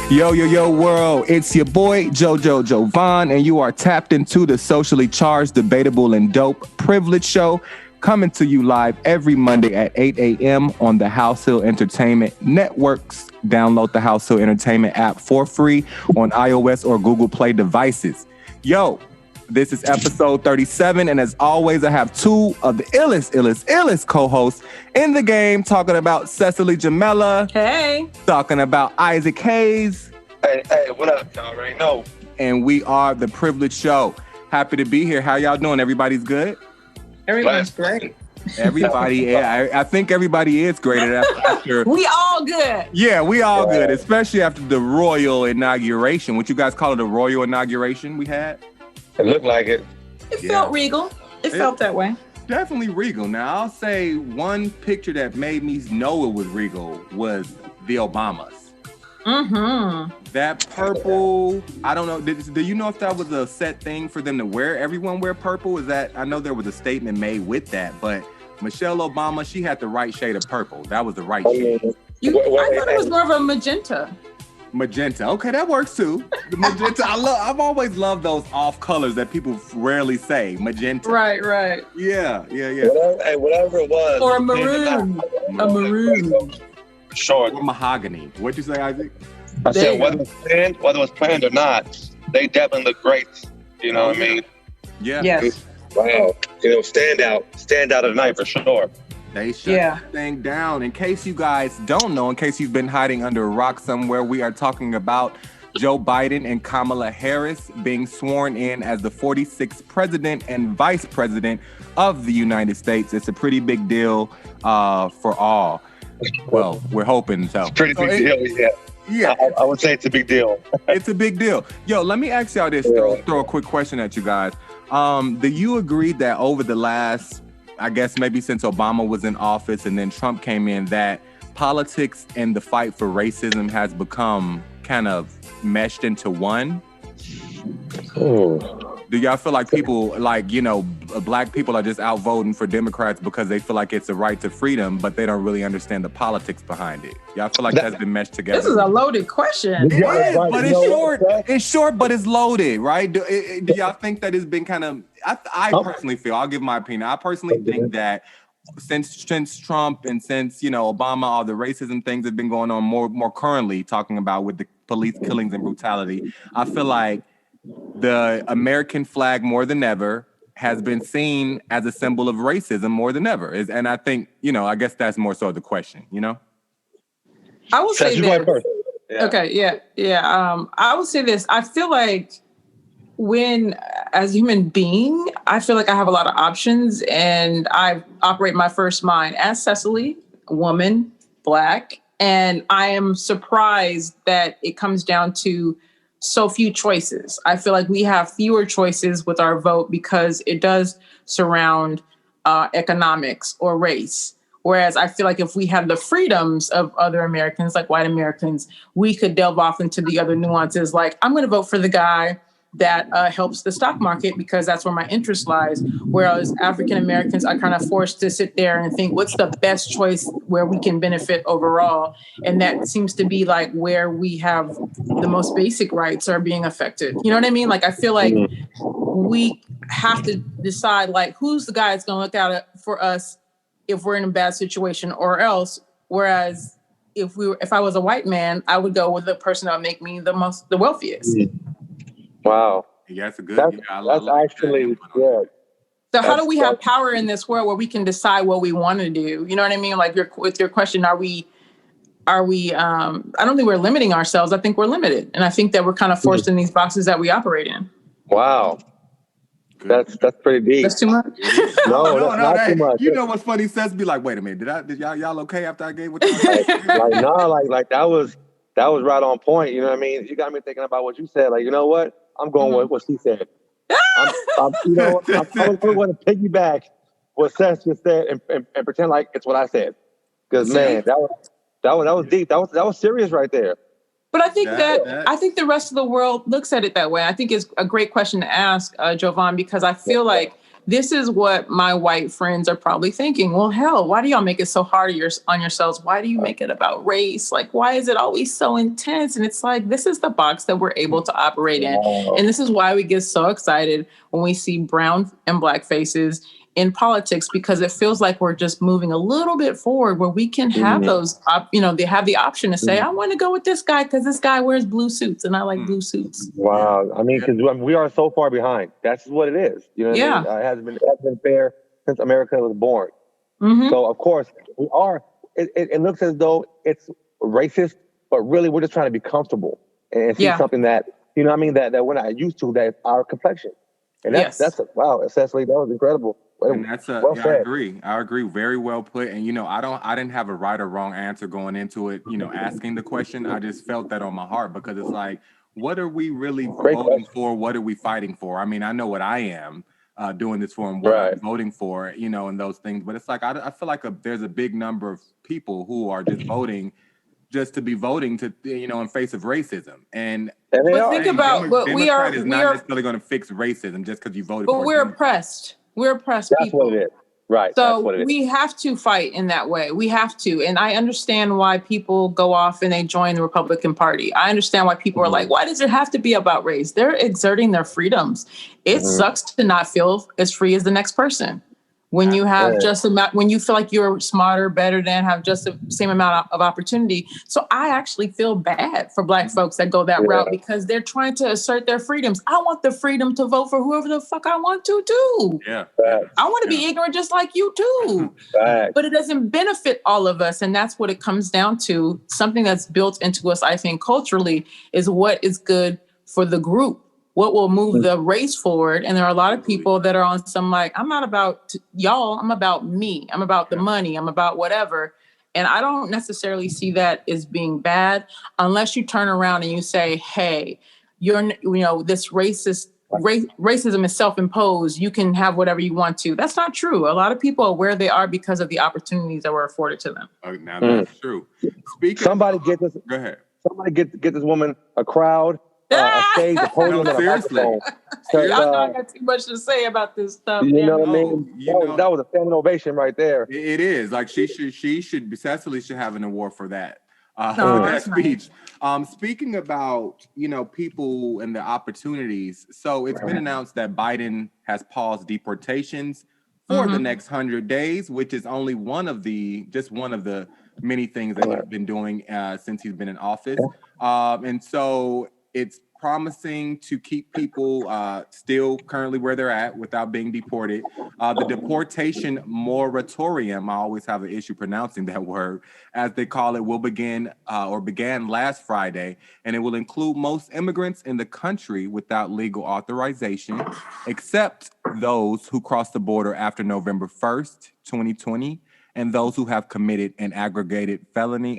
Yo, yo, yo, world. It's your boy, JojoJovon, and you are tapped into the socially charged, debatable, and dope privilege show coming to you live every Monday at 8 a.m. on the House Hill Entertainment Networks. Download the House Hill Entertainment app for free on iOS or Google Play devices. Yo, this is episode 37, and as always, I have two of the illest co-hosts in the game, talking about Cecily Jamelia. Hey. Talking about Isaac Hayes. Hey, what up? Y'all already know. And we are the Privilege Show. Happy to be here. How y'all doing? Everybody's good? Everyone's great. Everybody, yeah, I think everybody is great after. We all good. Yeah, we all good, especially after the royal inauguration. Would you guys call it a royal inauguration we had? It looked like it. It felt regal. It felt that way. Definitely regal. Now, I'll say one picture that made me know it was regal was the Obamas. Mm-hmm. That purple, I don't know. Do you know if that was a set thing for them to wear? Everyone wear purple? Is that? I know there was a statement made with that, but Michelle Obama, she had the right shade of purple. That was the right shade. I thought it was more of a magenta. Magenta. Okay, that works too. The magenta. I've always loved those off colors that people rarely say. Magenta. Right. Yeah. Whatever it was. Or a maroon. A maroon. Sure. Or mahogany. What'd you say, Isaac? I said whether it was planned or not, they definitely look great. You know what I mean? Yeah. Yes. Wow. Stand out of the night for sure. They shut that thing down. In case you guys don't know, in case you've been hiding under a rock somewhere, we are talking about Joe Biden and Kamala Harris being sworn in as the 46th president and vice president of the United States. It's a pretty big deal for all. Well, we're hoping so. It's a pretty big deal, yeah. I would say it's a big deal. It's a big deal. Yo, let me ask y'all this, throw a quick question at you guys. Do you agree that over the last, I guess maybe since Obama was in office and then Trump came in, that politics and the fight for racism has become kind of meshed into one? Do y'all feel like people, black people are just out voting for Democrats because they feel like it's a right to freedom, but they don't really understand the politics behind it? Y'all feel like that's been meshed together? This is a loaded question. It is, but it's short. It's short, but it's loaded, right? Do y'all think that it's been kind of, I personally feel, I'll give my opinion. I personally think that since Trump and since, Obama, all the racism things have been going on more currently, talking about with the police killings and brutality, I feel like the American flag more than ever has been seen as a symbol of racism more than ever. And I think, I guess that's more so the question, I will say this. Yeah. Okay, yeah. I will say this. I feel like as a human being, I feel like I have a lot of options, and I operate my first mind as Cecily, a woman, Black, and I am surprised that it comes down to so few choices. I feel like we have fewer choices with our vote because it does surround economics or race. Whereas I feel like if we had the freedoms of other Americans, like white Americans, we could delve off into the other nuances. Like, I'm going to vote for the guy that helps the stock market because that's where my interest lies. Whereas African Americans are kind of forced to sit there and think, what's the best choice where we can benefit overall? And that seems to be like where we have the most basic rights are being affected. You know what I mean? Like, I feel like we have to decide, like, who's the guy that's going to look out for us if we're in a bad situation or else. Whereas if I was a white man, I would go with the person that would make me the wealthiest. Wow. Yeah, that's a good. That's actually good. So how do we have power in this world where we can decide what we want to do? You know what I mean? Like with your question, are we, I don't think we're limiting ourselves. I think we're limited. And I think that we're kind of forced in these boxes that we operate in. Wow. That's pretty deep. That's too much? No, that's not too much. You know what's funny? Seth be like, wait a minute, did y'all okay after I gave what y'all like that was right on point. You know what I mean? You got me thinking about what you said. Like, you know what? I'm going with what she said. I'm going to piggyback what Seth just said and pretend like it's what I said. Because man, that was deep. That was serious right there. But I think I think the rest of the world looks at it that way. I think it's a great question to ask, Jovan, because I feel like this is what my white friends are probably thinking. Well, hell, why do y'all make it so hard on yourselves? Why do you make it about race? Like, why is it always so intense? And it's like, this is the box that we're able to operate in. And this is why we get so excited when we see brown and black faces in politics, because it feels like we're just moving a little bit forward where we can have those, they have the option to say, I want to go with this guy because this guy wears blue suits and I like blue suits. Wow. I mean, because we are so far behind. That's what it is. You know what I mean? It hasn't been fair since America was born. So, of course, we are. It looks as though it's racist, but really we're just trying to be comfortable and see something that, you know what I mean, that we're not used to, that's our complexion. And that's wow, Cecily, that was incredible. And that's I agree. I agree. Very well put. And I didn't have a right or wrong answer going into it, asking the question. I just felt that on my heart, because it's like, what are we really voting for? What are we fighting for? I mean, I know what I am doing this for and what I'm voting for, and those things. But it's like, I feel like there's a big number of people who are just voting just to be voting to, in face of racism. And think about what we are. Is not necessarily going to fix racism just because you voted for it. But we're oppressed. We're oppressed people. That's what it is. Right. So we have to fight in that way. We have to. And I understand why people go off and they join the Republican Party. I understand why people are like, why does it have to be about race? They're exerting their freedoms. It sucks to not feel as free as the next person. When you have when you feel like you're smarter, better than, have just the same amount of opportunity. So I actually feel bad for Black folks that go that route, because they're trying to assert their freedoms. I want the freedom to vote for whoever the fuck I want to too. I want to be ignorant just like you too. But it doesn't benefit all of us. And that's what it comes down to. Something that's built into us, I think, culturally, is what is good for the group. What will move the race forward. And there are a lot of people that are on some like, I'm not about y'all, I'm about me. I'm about the money. I'm about whatever. And I don't necessarily see that as being bad, unless you turn around and you say, hey, this racism is self-imposed. You can have whatever you want to. That's not true. A lot of people are where they are because of the opportunities that were afforded to them. Now that's true. Somebody get this. Go ahead. Somebody get this woman a crowd. A stage, a podium, and a microphone. I know I got too much to say about this stuff. You know what I mean? That was a standing ovation right there. It is. Like Cecily should have an award for that. For that speech. Nice. Speaking about, people and the opportunities. So it's been announced that Biden has paused deportations for the next 100 days, which is only one of the many things that he's been doing since he's been in office. And so it's promising to keep people still currently where they're at without being deported. The deportation moratorium, I always have an issue pronouncing that word, as they call it, began last Friday, and it will include most immigrants in the country without legal authorization, except those who crossed the border after November 1st, 2020, and those who have committed an aggravated felony,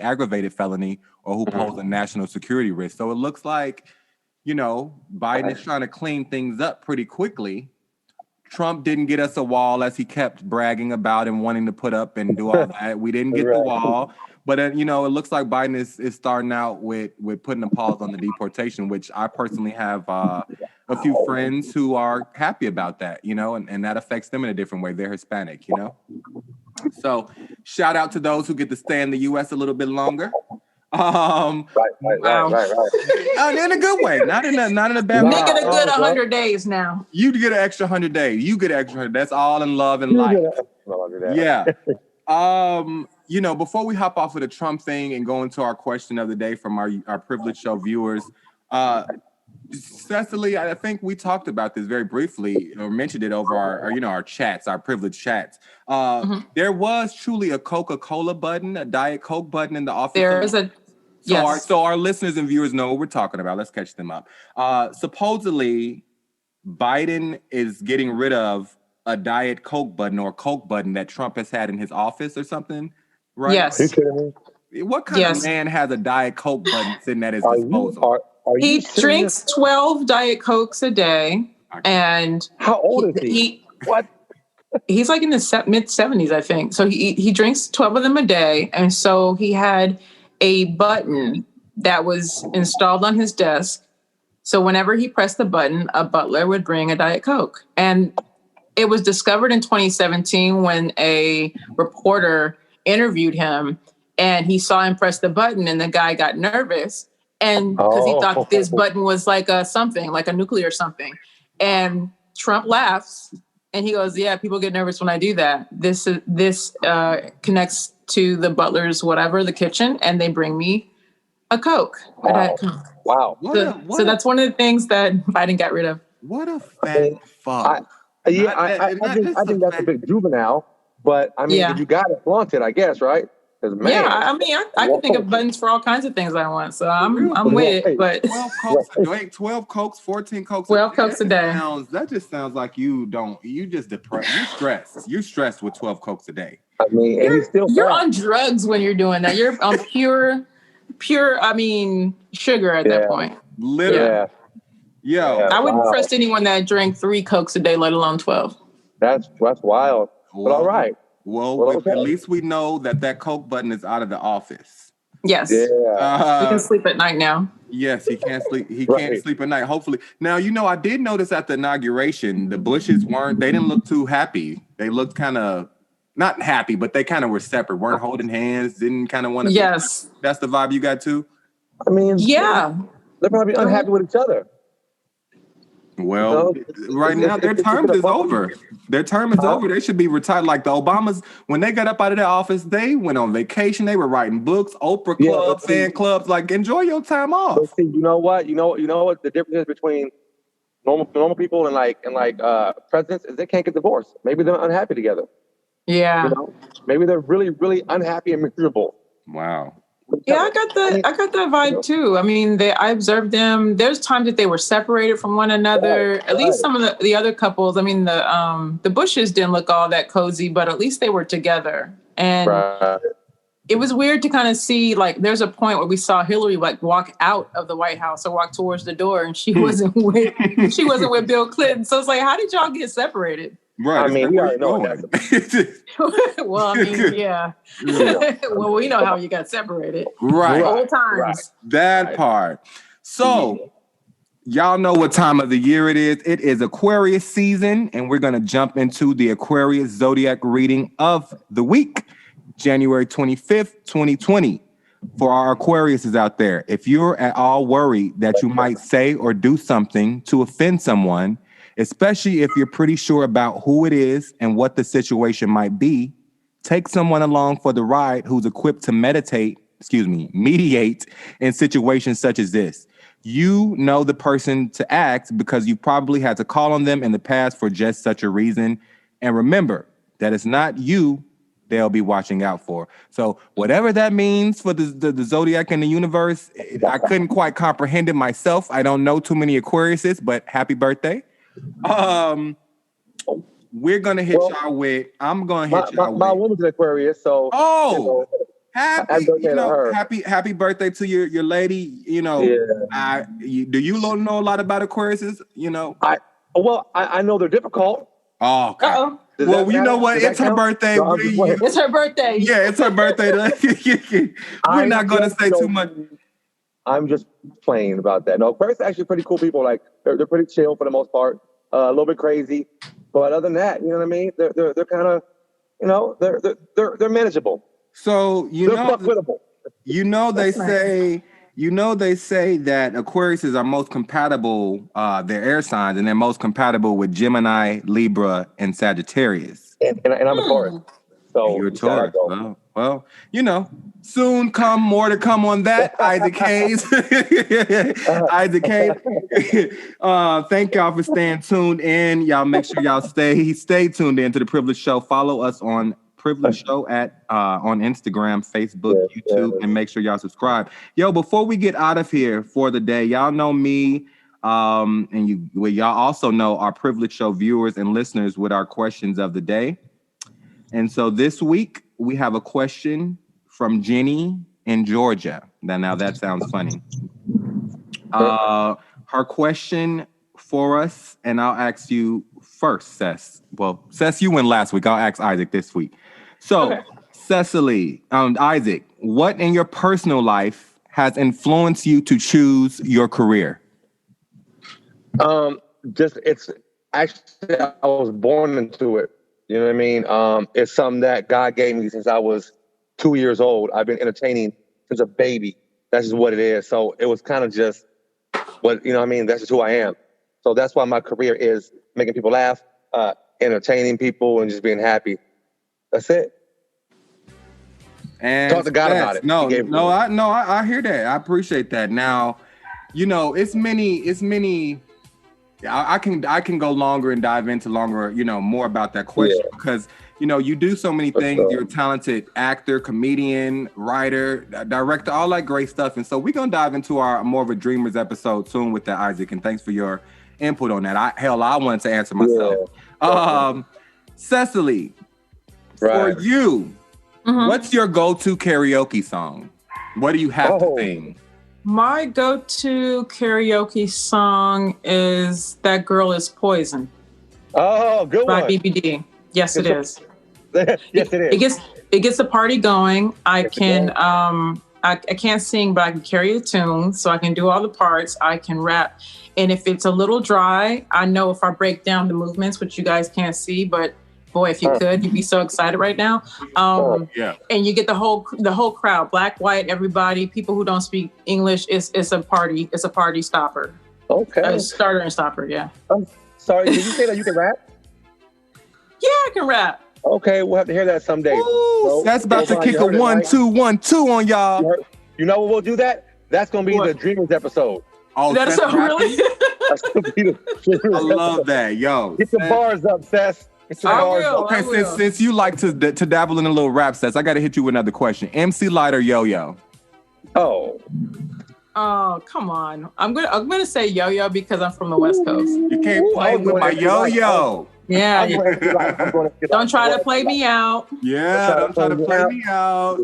or who pose a national security risk. So it looks like, Biden is trying to clean things up pretty quickly. Trump didn't get us a wall, as he kept bragging about and wanting to put up and do all that. We didn't get the wall. But, it looks like Biden is starting out with putting a pause on the deportation, which I personally have a few friends who are happy about that, and that affects them in a different way. They're Hispanic, So shout out to those who get to stay in the U.S. a little bit longer. Right. In a good way, not in a bad way. Make it a good 100 days now. You get an extra 100 days. You get an extra 100. That's all in love and life. Yeah. Before we hop off of the Trump thing and go into our question of the day from our privileged show viewers, Cecily, I think we talked about this very briefly, or mentioned it over our chats, our privileged chats. There was truly a Coca-Cola button, a Diet Coke button in the office. There is a So our listeners and viewers know what we're talking about. Let's catch them up. Supposedly, Biden is getting rid of a Diet Coke button or Coke button that Trump has had in his office or something, right? Yes. Are you kidding me? What kind of man has a Diet Coke button sitting at his disposal? He drinks 12 Diet Cokes a day. And how old is he? What? He's like in his mid-70s, I think. So he drinks 12 of them a day. And so he had a button that was installed on his desk. So whenever he pressed the button, a butler would bring a Diet Coke. And It was discovered in 2017 when a reporter interviewed him and he saw him press the button and the guy got nervous. And because he thought this button was like a something, like a nuclear something. And Trump laughs and he goes, yeah, people get nervous when I do that. This connects to the butler's whatever, the kitchen, and they bring me a Coke. Wow. So that's one of the things that Biden got rid of. What a fat fuck. I think that's a bit juvenile, but I mean, if you got it, flaunt it, I guess, right? Man, yeah, I mean, I can think of buttons for all kinds of things I want, so I'm with it. But 12 Cokes, 14 Cokes, 12 Cokes a day. That just sounds like you just depressed. You're stressed. You're stressed with 12 Cokes a day. I mean, you're on drugs when you're doing that. You're on pure. I mean, sugar at that point. Literally. Yeah. I wouldn't trust anyone that drank 3 Cokes a day, let alone 12. That's wild. But all right. Well, at least we know that Coke button is out of the office. Yes. Yeah. He can sleep at night now. Yes, he can't sleep. He can't sleep at night. Hopefully. Now, I did notice at the inauguration, the Bushes they didn't look too happy. They looked kind of not happy, but they kind of were separate, weren't holding hands, didn't kind of want to. Yes. That's the vibe you got too? I mean, yeah. They're probably unhappy with each other. Well, right now their term is over. Their term is over. They should be retired. Like the Obamas, when they got up out of their office, they went on vacation. They were writing books, Oprah Club, fan clubs. Like, enjoy your time off. But see, you know what? You know what the difference is between normal people and presidents is they can't get divorced. Maybe they're unhappy together. Yeah. Maybe they're really, really unhappy and miserable. Wow. Yeah, I got that vibe too. I mean, I observed them. There's times that they were separated from one another. At least some of the other couples. I mean, the Bushes didn't look all that cozy, but at least they were together. And it was weird to kind of see. Like, there's a point where we saw Hillary walk out of the White House or walk towards the door, and she wasn't with Bill Clinton. So it's like, how did y'all get separated? Right. I mean, we already know that. Well, I mean, yeah. Well, we know how you got separated. Right. Old times. Right. That part. So, y'all know what time of the year it is. It is Aquarius season, and we're going to jump into the Aquarius Zodiac reading of the week, January 25th, 2020. For our Aquariuses out there, if you're at all worried that you might say or do something to offend someone, especially if you're pretty sure about who it is and what the situation might be, take someone along for the ride who's equipped to mediate in situations such as this. You know the person to ask because you probably had to call on them in the past for just such a reason. And remember that it's not you they'll be watching out for. So whatever that means for the Zodiac and the universe, I couldn't quite comprehend it myself. I don't know too many Aquariuses, but happy birthday. We're gonna hit y'all with. I'm gonna hit y'all with. My woman's an Aquarius, so. Happy birthday to your lady. Do you know a lot about Aquariuses? I know they're difficult. Oh, okay. Uh-oh. Well, you know what? It's her birthday. No, it's her birthday. Yeah, it's her birthday. We're not gonna say too much. I'm just playing about that. No, Aquarius are actually pretty cool people. Like they're pretty chill for the most part. A little bit crazy, but other than that, you know what I mean. They're kind of, they're manageable. So they're fuckwittable. They say that Aquariuses are most compatible. They're air signs, and they're most compatible with Gemini, Libra, and Sagittarius. And I'm a Taurus. So you're a Taurus. Well, soon more to come on that, Isaac Hayes. Isaac Hayes. Thank y'all for staying tuned in. Y'all make sure y'all stay tuned in to the Privilege Show. Follow us on Privilege Show on Instagram, Facebook, YouTube, and make sure y'all subscribe. Yo, before we get out of here for the day, y'all know me, and y'all also know our Privilege Show viewers and listeners with our questions of the day. And so this week we have a question from Jenny in Georgia. Now that sounds funny. Her question for us, and I'll ask you first, Cess. Well, Cess, you went last week. I'll ask Isaac this week. So, Cecily, Isaac, what in your personal life has influenced you to choose your career? I actually, I was born into it. You know what I mean? It's something that God gave me since I was 2 years old. I've been entertaining since a baby. That's just what it is. So it was kind of just what, you know what I mean? That's just who I am. So that's why my career is making people laugh, entertaining people, and just being happy. That's it. And talk to God about it. I hear that. I appreciate that. Now, you know, it's many. I can go longer and dive into longer, you know, more about that question because, you know, you do so many things. You're a talented actor, comedian, writer, director, all that great stuff. And so we're going to dive into our more of a Dreamers episode soon with that, Isaac. And thanks for your input on that. I wanted to answer myself. Cecily, for you, what's your go-to karaoke song? What do you have to sing? My go-to karaoke song is That Girl Is Poison. Oh, good one. By BBD. Yes, it is. Yes, it is. It gets the party going. I can't sing, but I can carry a tune, so I can do all the parts. I can rap. And if it's a little dry, I know if I break down the movements, which you guys can't see, but boy, if you could, you'd be so excited right now. And you get the whole crowd, black, white, everybody, people who don't speak English. It's a party. It's a party stopper. Okay. Starter and stopper. Yeah. I'm sorry. Did you say that you can rap? Yeah, I can rap. Okay, we'll have to hear that someday. Ooh, that's about to kick a 1-2-1-2 on y'all. You know what we'll do that? That's gonna be the Dreamers episode. Oh, that's so really. That's gonna be the I love that, yo. Get the bars up, Seth. Okay, since you like to dabble in a little rap sets, I got to hit you with another question. MC Light or Yo-Yo? Oh, come on. I'm gonna say Yo-Yo because I'm from the West Coast. You can't play with my Yo-Yo. Yeah. Don't try to play me out. Yeah, don't try to play me out.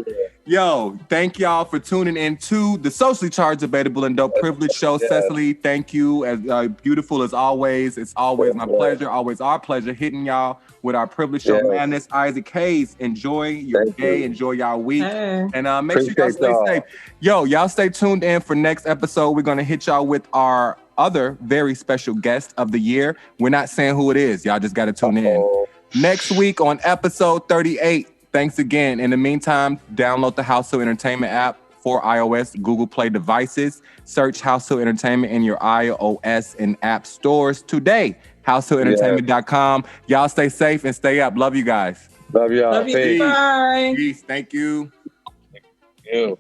Yo, thank y'all for tuning in to the Socially Charged, Debatable, and Dope Privilege Show. Cecily, thank you. As beautiful as always. It's always my pleasure, always our pleasure hitting y'all with our Privilege Show madness. Isaac Hayes, enjoy your day, enjoy y'all week, and make sure y'all stay safe. Yo, y'all stay tuned in for next episode. We're gonna hit y'all with our other very special guest of the year. We're not saying who it is. Y'all just got to tune in. Next week on episode 38. Thanks again. In the meantime, download the House Hill Entertainment app for iOS, Google Play devices. Search House Hill Entertainment in your iOS and app stores today. HouseHillEntertainment.com. Y'all stay safe and stay up. Love you guys. Love y'all. Love you. Bye. Peace. Thank you. Thank you.